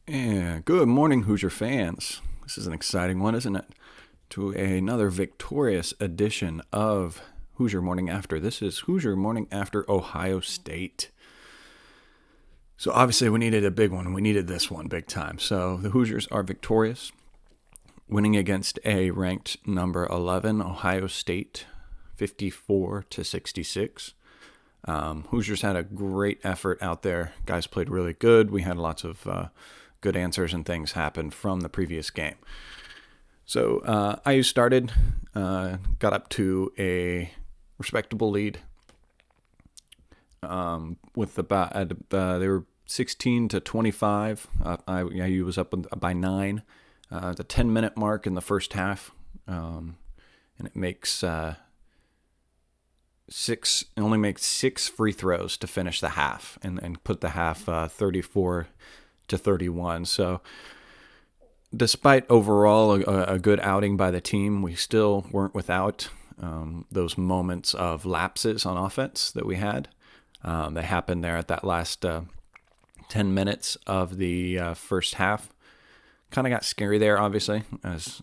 And good morning, Hoosier fans. This is an exciting one, isn't it? To another victorious edition of Hoosier Morning After. This is Hoosier Morning After Ohio State. So obviously we needed a big one. We needed this one big time. So the Hoosiers are victorious, winning against a ranked number 11 Ohio State, 54-66. Hoosiers had a great effort out there. Guys played really good. We had lots of good answers and things happen from the previous game. So IU started, got up to a respectable lead. With about they were 16-25. IU was up by 9. The 10-minute mark in the first half, and it makes only makes 6 free throws to finish the half and put the half 34-31. So despite overall a good outing by the team, we still weren't without those moments of lapses on offense that we had. They happened there at that last 10 minutes of the first half. Kind of got scary there, obviously, as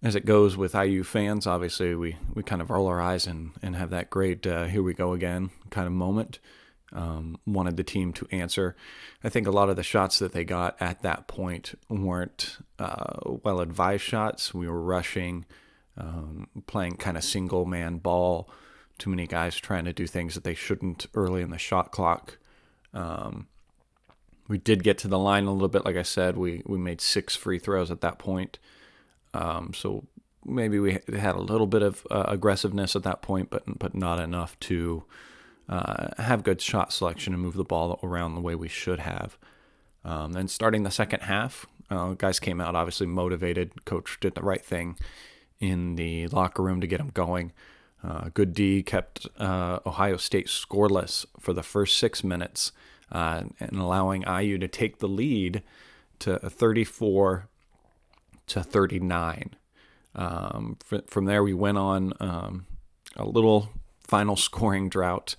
it goes with IU fans. Obviously, we kind of roll our eyes and have that great here we go again kind of moment. Wanted the team to answer. I think a lot of the shots that they got at that point weren't well-advised shots. We were rushing, playing kind of single-man ball. Too many guys trying to do things that they shouldn't early in the shot clock. We did get to the line a little bit. Like I said, we made 6 free throws at that point. So maybe we had a little bit of aggressiveness at that point, but not enough to have good shot selection and move the ball around the way we should have. Then starting the second half, guys came out obviously motivated. Coach did the right thing in the locker room to get them going. Good D kept Ohio State scoreless for the first 6 minutes and allowing IU to take the lead to 34-39. From there, we went on a little final scoring drought,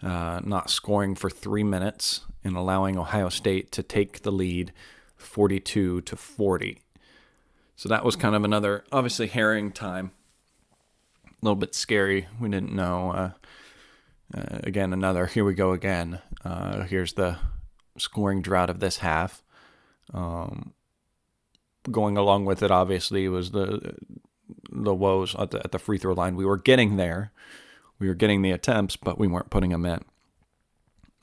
not scoring for 3 minutes and allowing Ohio State to take the lead 42-40. So that was kind of another, obviously, harrowing time. A little bit scary. We didn't know. Again, another, here we go again. Here's the scoring drought of this half. Going along with it, obviously, was the woes at the free throw line. We were getting there. We were getting the attempts, but we weren't putting them in.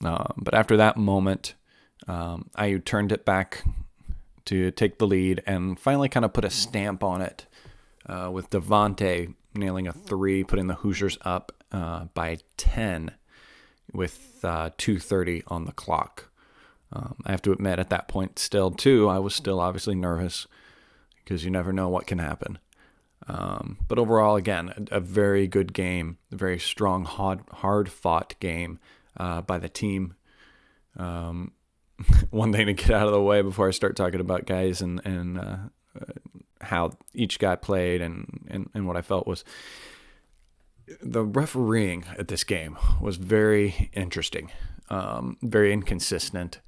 But after that moment, IU turned it back to take the lead and finally kind of put a stamp on it with Devontae nailing a 3, putting the Hoosiers up by 10 with 2:30 on the clock. I have to admit, at that point still, too, I was still obviously nervous because you never know what can happen. But overall, again, a very good game, a very strong, hard-fought game by the team. One thing to get out of the way before I start talking about guys and how each guy played and what I felt was the refereeing at this game was very interesting, very inconsistent.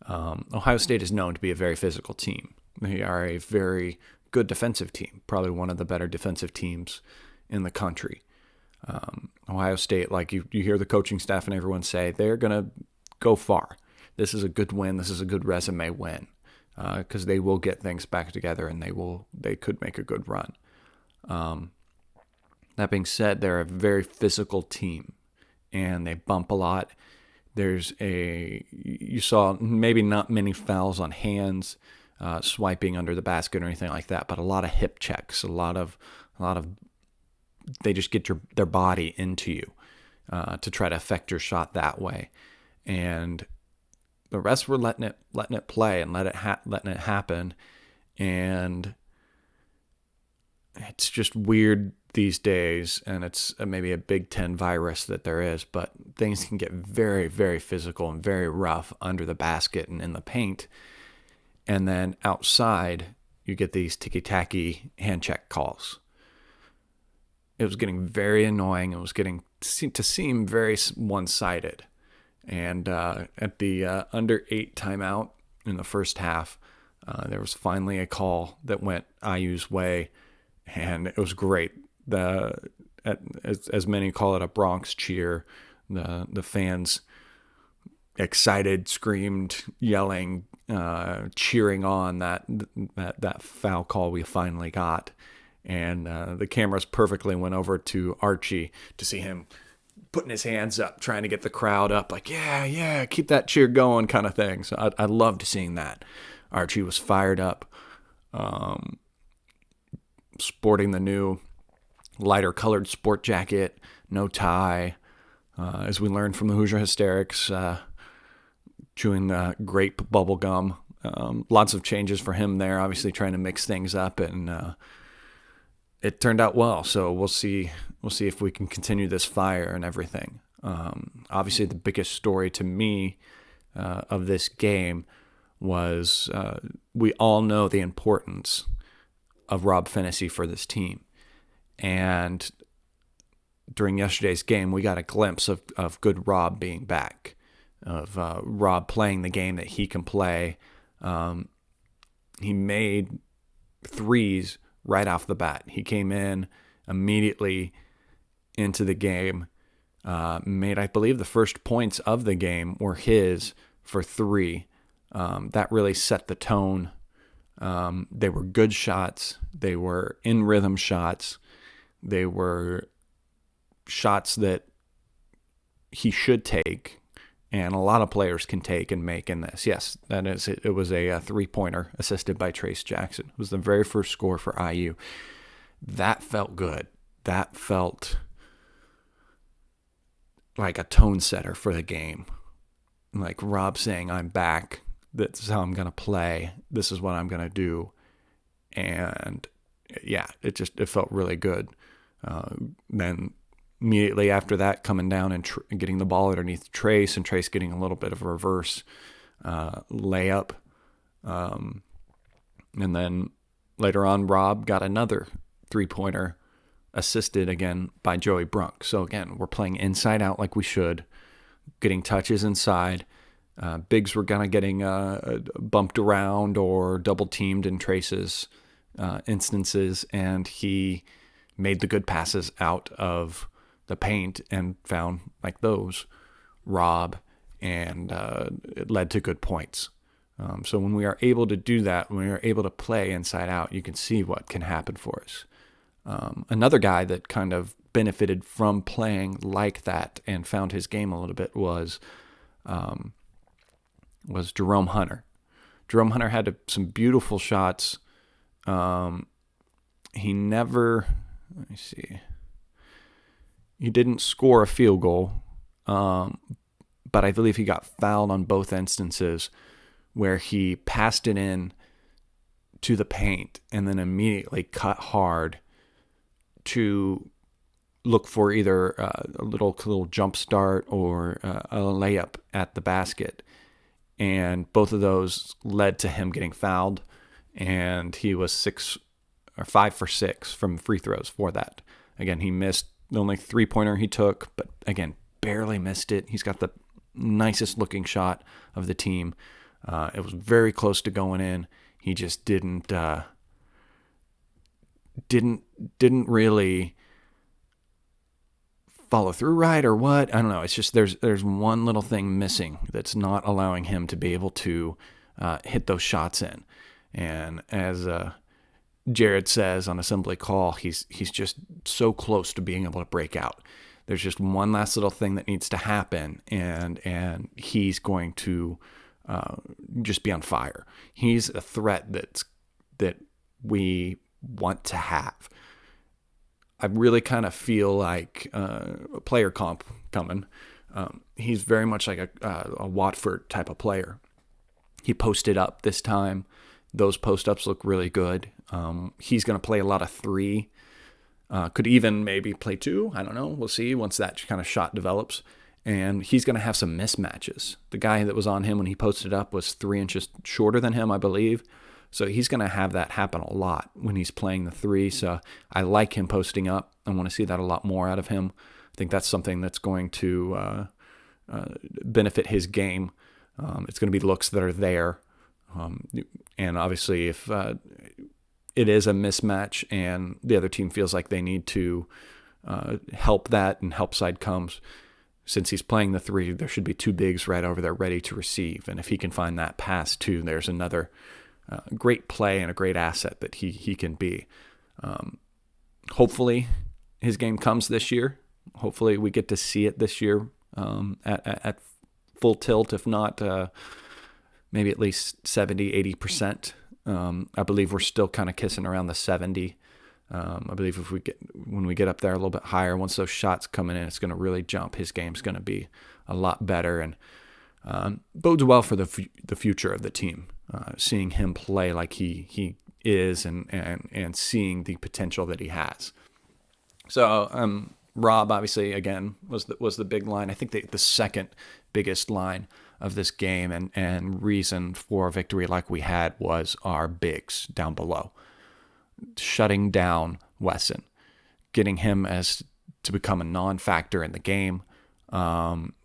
Ohio State is known to be a very physical team. They are a very good defensive team, probably one of the better defensive teams in the country. Ohio State, like you hear the coaching staff and everyone say, they're going to go far. This is a good win. This is a good resume win because they will get things back together and they could make a good run. That being said, they're a very physical team and they bump a lot. You saw maybe not many fouls on hands, swiping under the basket or anything like that, but a lot of hip checks, a lot of they just get their body into you to try to affect your shot that way, and the rest were letting it play and letting it happen, and it's just weird these days, and it's maybe a Big Ten virus that there is, but things can get very, very physical and very rough under the basket and in the paint. And then outside, you get these ticky-tacky hand check calls. It was getting very annoying. It was getting to seem very one-sided. And at the under 8 timeout in the first half, there was finally a call that went IU's way, and it was great. As many call it, a Bronx cheer. The fans excited, screamed, yelling, cheering on that foul call we finally got. And the cameras perfectly went over to Archie to see him putting his hands up, trying to get the crowd up, like, yeah, keep that cheer going kind of thing. So I loved seeing that. Archie was fired up, sporting the new lighter colored sport jacket, no tie, as we learned from the Hoosier Hysterics, chewing grape bubble gum. Lots of changes for him there, obviously trying to mix things up, and it turned out well. So we'll see if we can continue this fire and everything. Obviously, the biggest story to me of this game was we all know the importance of Rob Fennessy for this team. And during yesterday's game, we got a glimpse of good Rob being back, of Rob playing the game that he can play. He made threes right off the bat. He came in immediately into the game, made, I believe, the first points of the game were his for 3. That really set the tone. They were good shots. They were in rhythm shots. They were shots that he should take, and a lot of players can take and make in this. Yes, that is it. It was a 3-pointer assisted by Trace Jackson. It was the very first score for IU. That felt good. That felt like a tone setter for the game. Like Rob saying, I'm back. This is how I'm going to play. This is what I'm going to do. And yeah, it felt really good. Then immediately after that, coming down and getting the ball underneath Trace, and Trace getting a little bit of a reverse layup. And then later on, Rob got another 3-pointer assisted again by Joey Brunk. So again, we're playing inside out like we should, getting touches inside. Bigs were kind of getting bumped around or double teamed in Trace's instances, and he made the good passes out of the paint and found like those Rob, and it led to good points. So when we are able to do that, when we are able to play inside out, you can see what can happen for us. Another guy that kind of benefited from playing like that and found his game a little bit was Jerome Hunter. Jerome Hunter had some beautiful shots. He never, let me see, he didn't score a field goal, but I believe he got fouled on both instances where he passed it in to the paint and then immediately cut hard to look for either a little jump start or a layup at the basket. And both of those led to him getting fouled, and he was 5 for 6 from free throws for that. Again, he missed the only 3-pointer he took, but again, barely missed it. He's got the nicest looking shot of the team. It was very close to going in. He just didn't really follow through right or what. I don't know. It's just there's one little thing missing that's not allowing him to be able to hit those shots in. And as Jared says on assembly call, he's just so close to being able to break out. There's just one last little thing that needs to happen, and he's going to just be on fire. He's a threat that we want to have. I really kind of feel like a player comp coming. He's very much like a Watford type of player. He posted up this time. Those post-ups look really good. He's going to play a lot of 3. Could even maybe play 2. I don't know. We'll see once that kind of shot develops. And he's going to have some mismatches. The guy that was on him when he posted up was 3 inches shorter than him, I believe. So he's going to have that happen a lot when he's playing the 3. So I like him posting up. I want to see that a lot more out of him. I think that's something that's going to benefit his game. It's going to be looks that are there. And obviously, if it is a mismatch and the other team feels like they need to help that and help side comes, since he's playing the 3, there should be 2 bigs right over there ready to receive. And if he can find that pass too, there's another great play and a great asset that he can be. Hopefully his game comes this year. Hopefully we get to see it this year at full tilt, if not maybe at least 70, 80%. I believe we're still kind of kissing around the 70. I believe when we get up there a little bit higher, once those shots coming in, it's going to really jump. His game's going to be a lot better, and bodes well for the future of the team. Seeing him play like he is, and seeing the potential that he has. So Rob, obviously, again, was the big line. I think the second biggest line of this game and reason for victory like we had was our bigs down below. Shutting down Wesson, getting him to become a non-factor in the game.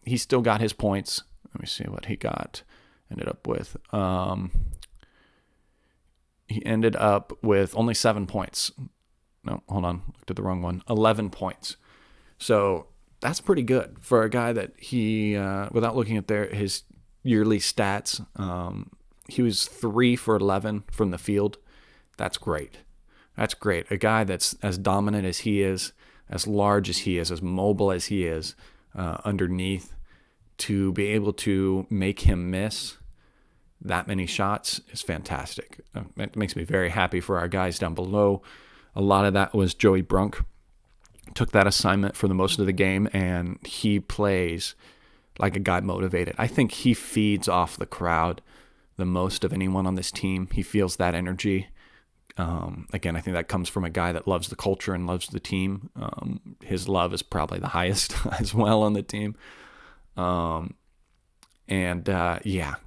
He still got his points. Let me see what he ended up with. He ended up with only 7 points. No, hold on. Looked at the wrong one. 11 points. So that's pretty good for a guy that he, without looking at his yearly stats, he was 3 for 11 from the field. That's great. That's great. A guy that's as dominant as he is, as large as he is, as mobile as he is underneath, to be able to make him miss that many shots is fantastic. It makes me very happy for our guys down below. A lot of that was Joey Brunk. Took that assignment for the most of the game, and he plays like a guy motivated. I think he feeds off the crowd the most of anyone on this team. He feels that energy. Again, I think that comes from a guy that loves the culture and loves the team. His love is probably the highest as well on the team.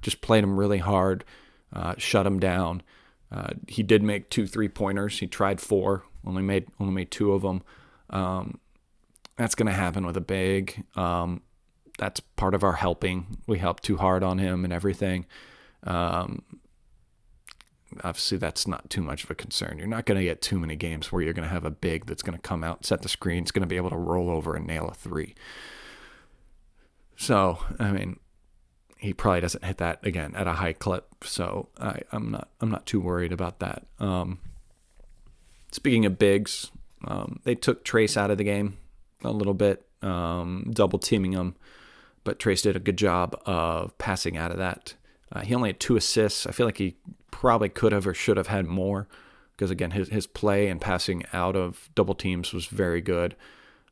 Just played him really hard, shut him down. He did make 2 3-pointers. He tried 4, only made 2 of them. That's going to happen with a big. That's part of our helping. We helped too hard on him and everything. Obviously, that's not too much of a concern. You're not going to get too many games where you're going to have a big that's going to come out, set the screen, it's going to be able to roll over and nail a 3. So, I mean, he probably doesn't hit that again at a high clip. So I'm not too worried about that. Speaking of bigs, they took Trace out of the game a little bit, double teaming him, but Trace did a good job of passing out of that. He only had 2 assists. I feel like he probably could have or should have had more because, again, his play and passing out of double teams was very good.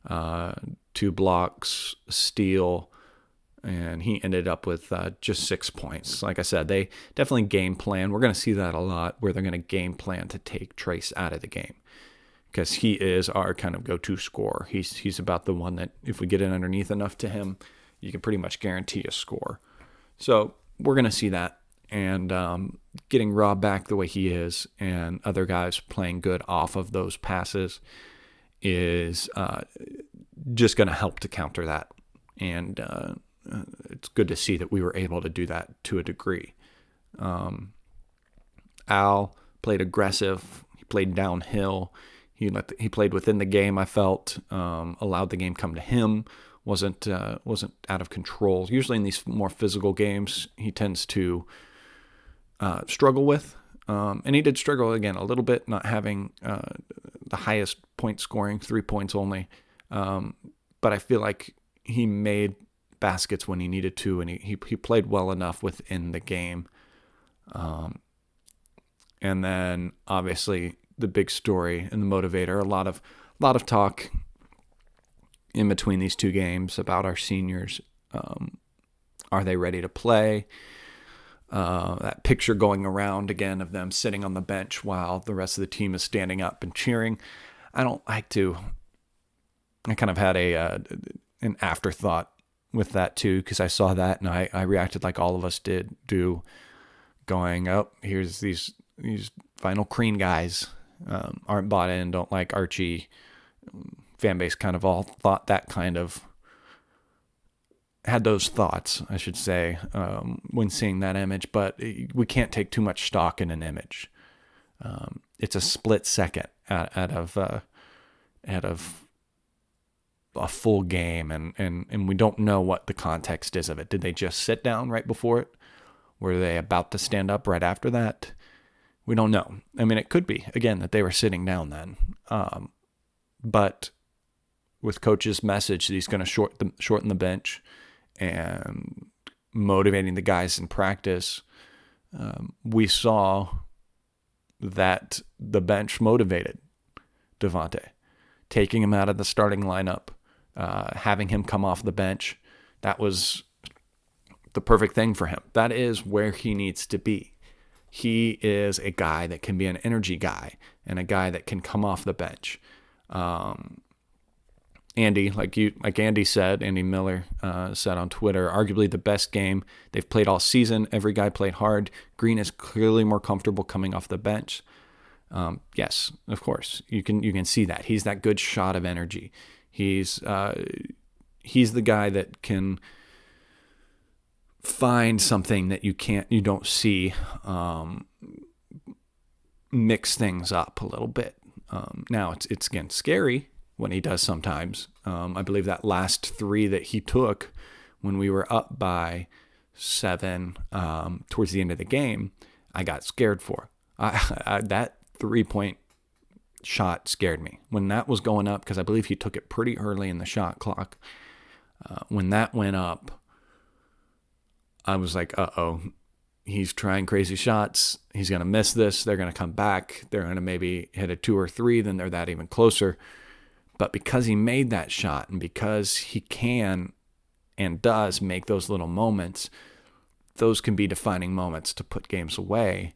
2 blocks, steal, and he ended up with just 6 points. Like I said, they definitely game plan. We're going to see that a lot where they're going to game plan to take Trace out of the game because he is our kind of go-to scorer. He's about the one that if we get in underneath enough to him, you can pretty much guarantee a score. So we're going to see that. And getting Rob back the way he is and other guys playing good off of those passes is just going to help to counter that. And it's good to see that we were able to do that to a degree. Al played aggressive. He played downhill. He played within the game, I felt. Allowed the game come to him. Wasn't out of control. Usually in these more physical games, he tends to struggle with. And he did struggle, again, a little bit, not having the highest point scoring, 3 points only. But I feel like he made baskets when he needed to, and he played well enough within the game. And then, obviously, the big story and the motivator, a lot of talk in between these 2 games about our seniors. Are they ready to play? That picture going around again of them sitting on the bench while the rest of the team is standing up and cheering. I don't like to. I kind of had an afterthought with that too because I saw that and I reacted like all of us do, going, oh, here's these Final Crean guys aren't bought in, don't like Archie. Fan base kind of all thought that kind of had those thoughts, I should say, when seeing that image, but we can't take too much stock in an image. It's a split second out of a full game, and we don't know what the context is of it. Did they just sit down right before it? Were they about to stand up right after that? We don't know. I mean, it could be, again, that they were sitting down then. But with Coach's message that he's going to shorten the bench and motivating the guys in practice, we saw that the bench motivated Devontae, taking him out of the starting lineup, having him come off the bench. That was the perfect thing for him. That is where he needs to be. He is a guy that can be an energy guy and a guy that can come off the bench. Andy, like Andy said, Andy Miller said on Twitter, arguably the best game they've played all season. Every guy played hard. Green is clearly more comfortable coming off the bench. Yes, of course, you can see that he's that good shot of energy. He's the guy that can find something that you don't see, mix things up a little bit. Now it's again scary when he does sometimes. I believe that last 3 that he took when we were up by 7 towards the end of the game, I got scared for. That 3-point shot scared me when that was going up, because I believe he took it pretty early in the shot clock. When that went up, I was like, uh-oh, he's trying crazy shots. He's going to miss this. They're going to come back. They're going to maybe hit a 2 or 3. Then they're that even closer. But because he made that shot and because he can and does make those little moments, those can be defining moments to put games away.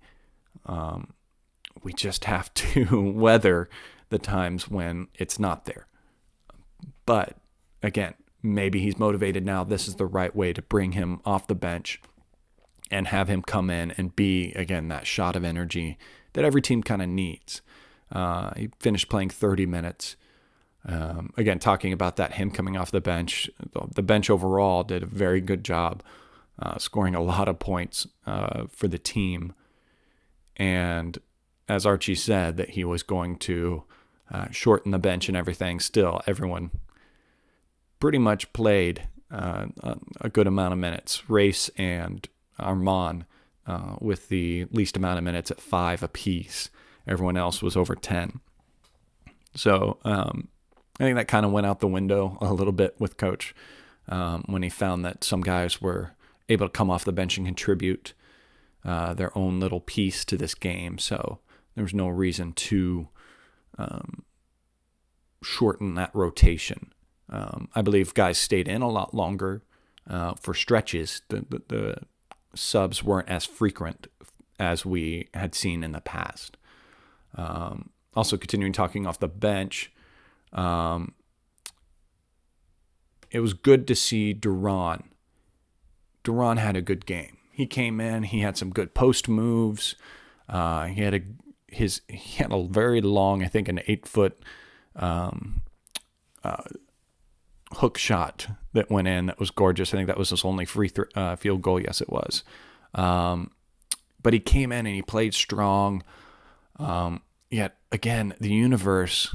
We just have to weather the times when it's not there. But again, maybe he's motivated now. This is the right way to bring him off the bench and have him come in and be, again, that shot of energy that every team kind of needs. He finished playing 30 minutes. Again, talking about that, him coming off the bench overall did a very good job, scoring a lot of points for the team. And as Archie said, that he was going to shorten the bench and everything. Still, everyone pretty much played a good amount of minutes. Race and Armand with the least amount of minutes at 5 apiece. Everyone else was over 10. So I think that kind of went out the window a little bit with Coach when he found that some guys were able to come off the bench and contribute their own little piece to this game. So there was no reason to shorten that rotation. I believe guys stayed in a lot longer for stretches. The subs weren't as frequent as we had seen in the past. Also, continuing talking off the bench, it was good to see Duran. Duran had a good game. He came in. He had some good post moves. He had a very long, I think, an 8-foot hook shot that went in that was gorgeous. I think that was his only field goal. Yes, it was. But he came in and he played strong. Yet again, the universe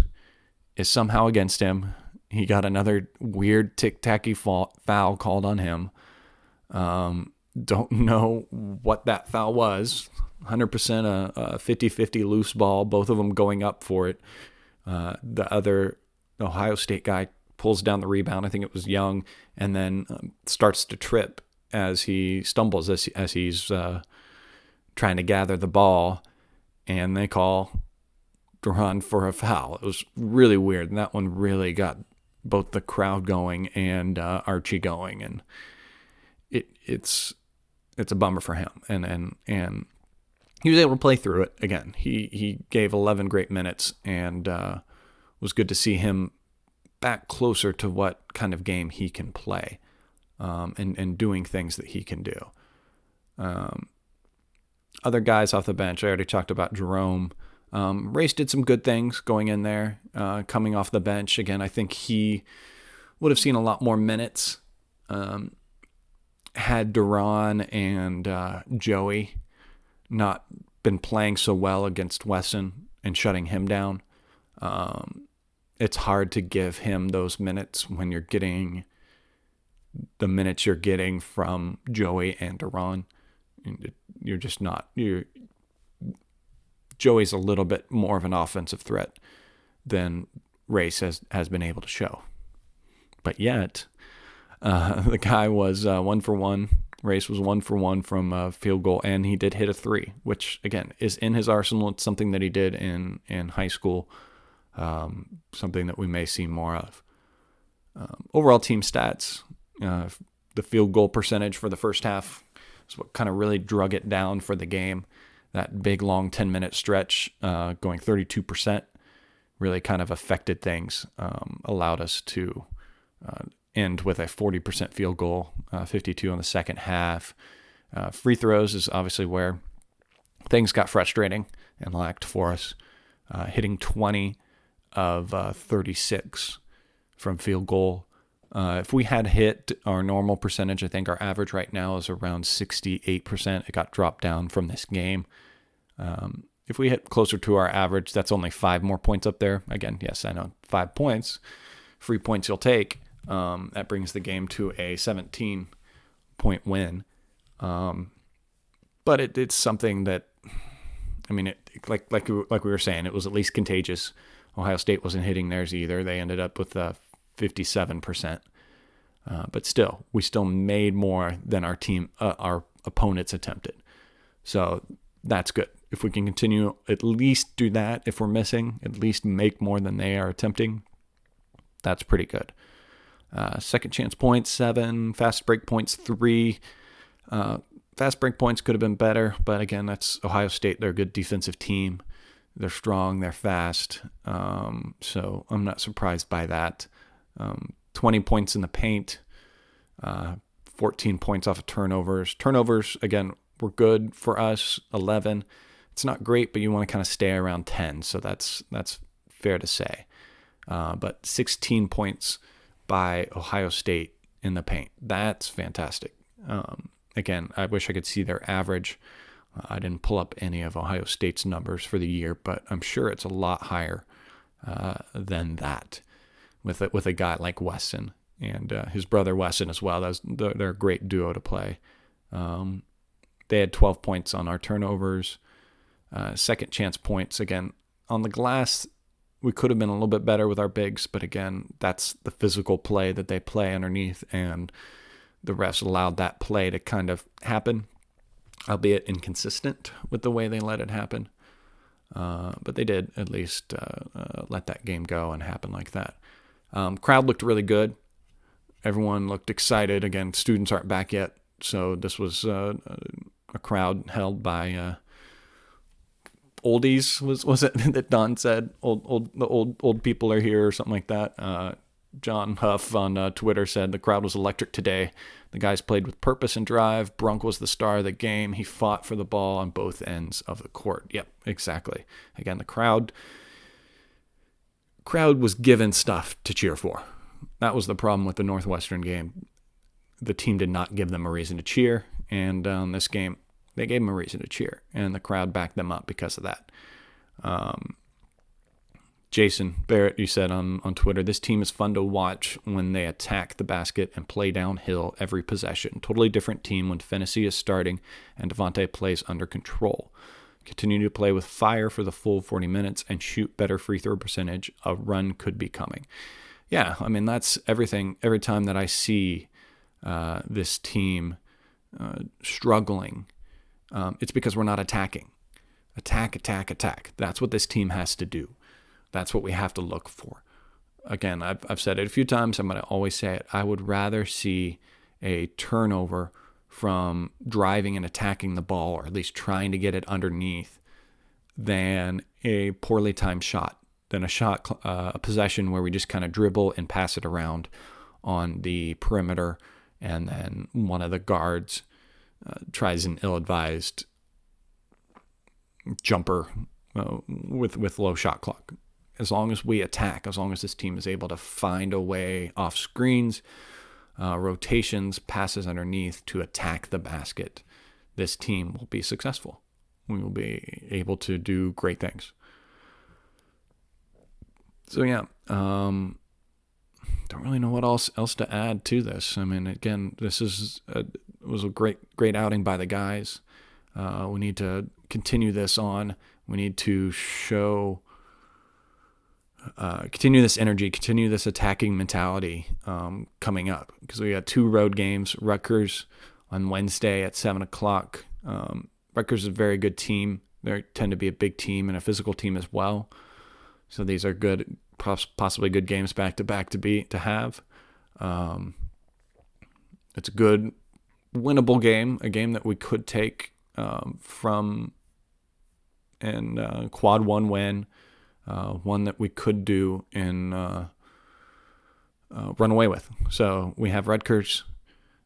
is somehow against him. He got another weird tic-tacky foul called on him. Don't know what that foul was. 100% a 50-50 loose ball, both of them going up for it. The other Ohio State guy pulls down the rebound. I think it was Young, and then starts to trip as he stumbles, as he's trying to gather the ball, and they call Duran for a foul. It was really weird, and that one really got both the crowd going and Archie going, and it's a bummer for him. And he was able to play through it again. He gave 11 great minutes, and was good to see him back closer to what kind of game he can play, and doing things that he can do. Other guys off the bench, I already talked about Jerome. Race did some good things going in there, coming off the bench. Again, I think he would have seen a lot more minutes had Duran and Joey not been playing so well against Wesson and shutting him down, it's hard to give him those minutes when you're getting the minutes you're getting from Joey and Duran. You're just not. Joey's a little bit more of an offensive threat than Race has been able to show. But yet, the guy was 1 for 1. Race was 1 for 1 from a field goal, and he did hit a 3, which, again, is in his arsenal. It's something that he did in high school, something that we may see more of. Overall team stats, the field goal percentage for the first half is what kind of really drug it down for the game. That big, long 10-minute stretch going 32% really kind of affected things, allowed us to end with a 40% field goal, 52 on the second half. Free throws is obviously where things got frustrating and lacked for us, hitting 20 of 36 from field goal. If we had hit our normal percentage, I think our average right now is around 68%. It got dropped down from this game. If we hit closer to our average, that's only 5 more points up there. Again, yes, I know, 5 points. Free points you'll take. That brings the game to a 17-point win. But it's something that, I mean, like we were saying, it was at least contagious. Ohio State wasn't hitting theirs either. They ended up with 57%. But still, we still made more than our opponents attempted. So that's good. If we can continue, at least do that. If we're missing, at least make more than they are attempting. That's pretty good. Second chance points, 7. Fast break points, 3. Fast break points could have been better, but again, that's Ohio State. They're a good defensive team. They're strong. They're fast. So I'm not surprised by that. 20 points in the paint, 14 points off of turnovers. Turnovers, again, were good for us, 11. It's not great, but you want to kind of stay around 10, so that's fair to say. But 16 points by Ohio State in the paint. That's fantastic. Again, I wish I could see their average. I didn't pull up any of Ohio State's numbers for the year, but I'm sure it's a lot higher than that with a guy like Wesson and his brother Wesson as well. They're a great duo to play. They had 12 points on our turnovers. Second chance points, again, on the glass, we could have been a little bit better with our bigs, but again, that's the physical play that they play underneath, and the refs allowed that play to kind of happen, albeit inconsistent with the way they let it happen. But they did at least let that game go and happen like that. Crowd looked really good. Everyone looked excited. Again, students aren't back yet, so this was a crowd held by oldies. Was it that Don said? Old people are here or something like that. John Huff on Twitter said the crowd was electric today. The guys played with purpose and drive. Brunk was the star of the game. He fought for the ball on both ends of the court. Yep, exactly. Again, the crowd was given stuff to cheer for. That was the problem with the Northwestern game. The team did not give them a reason to cheer, and on this game, they gave them a reason to cheer, and the crowd backed them up because of that. Jason Barrett, you said on Twitter, this team is fun to watch when they attack the basket and play downhill every possession. Totally different team when Fennessy is starting and Devontae plays under control. Continue to play with fire for the full 40 minutes and shoot better free throw percentage. A run could be coming. Yeah, I mean, that's everything. Every time that I see this team struggling, it's because we're not attacking. Attack. That's what this team has to do. That's what we have to look for. Again, I've said it a few times. I'm going to always say it. I would rather see a turnover from driving and attacking the ball, or at least trying to get it underneath, than a poorly timed shot, than a possession where we just kind of dribble and pass it around on the perimeter, and then one of the guards tries an ill-advised jumper with low shot clock. As long as we attack, as long as this team is able to find a way off screens, rotations, passes underneath to attack the basket, this team will be successful. We will be able to do great things. So yeah, don't really know what else to add to this. I mean, again, this was a great outing by the guys. We need to continue this on. We need to continue this energy, continue this attacking mentality coming up, because we got 2 road games. Rutgers on Wednesday at 7:00. Rutgers is a very good team. They tend to be a big team and a physical team as well. So these are good, possibly good games back to back to have. It's a good, winnable game, a game that we could take from and quad 1 win, one that we could do and run away with. So we have Rutgers,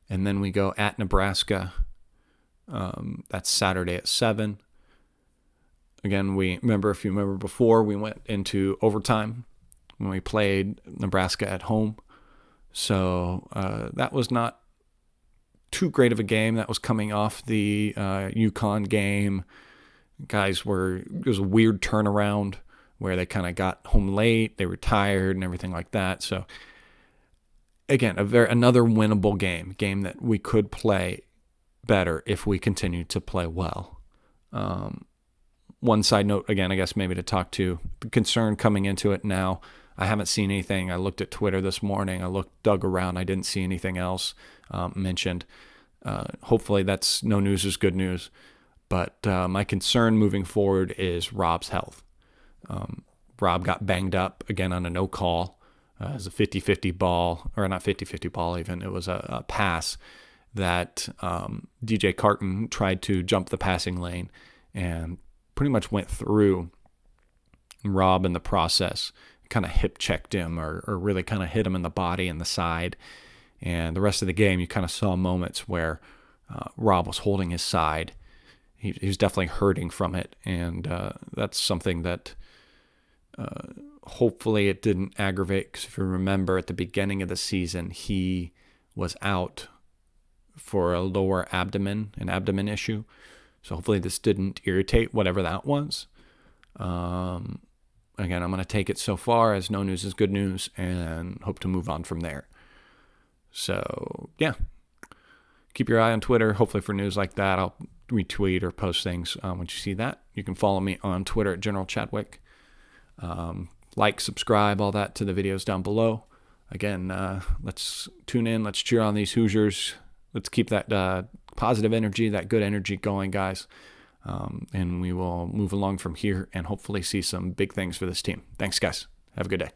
and then we go at Nebraska. That's Saturday at 7. Again, if you remember before, we went into overtime when we played Nebraska at home. So that was not too great of a game. That was coming off the UConn game. It was a weird turnaround where they kind of got home late, they were tired and everything like that. So again, another winnable game that we could play better if we continue to play well. One side note, again, I guess maybe to talk to the concern coming into it now. I haven't seen anything. I looked at Twitter this morning. Dug around. I didn't see anything else mentioned. Hopefully that's no news is good news. But my concern moving forward is Rob's health. Rob got banged up again on a no call. It was a 50-50 ball, or not 50-50 ball even. It was a pass that DJ Carton tried to jump the passing lane and pretty much went through Rob in the process, kind of hip checked him or really kind of hit him in the body and the side. And the rest of the game, you kind of saw moments where Rob was holding his side. He was definitely hurting from it. And that's something that hopefully it didn't aggravate, because if you remember at the beginning of the season, he was out for a lower abdomen, an abdomen issue. So hopefully this didn't irritate whatever that was. Again, I'm going to take it so far as no news is good news and hope to move on from there. So yeah, keep your eye on Twitter, hopefully for news like that. I'll retweet or post things once you see that. You can follow me on Twitter at General Chadwick. Like, subscribe, all that to the videos down below. Again, let's tune in. Let's cheer on these Hoosiers. Let's keep that positive energy, that good energy going, guys. And we will move along from here and hopefully see some big things for this team. Thanks, guys. Have a good day.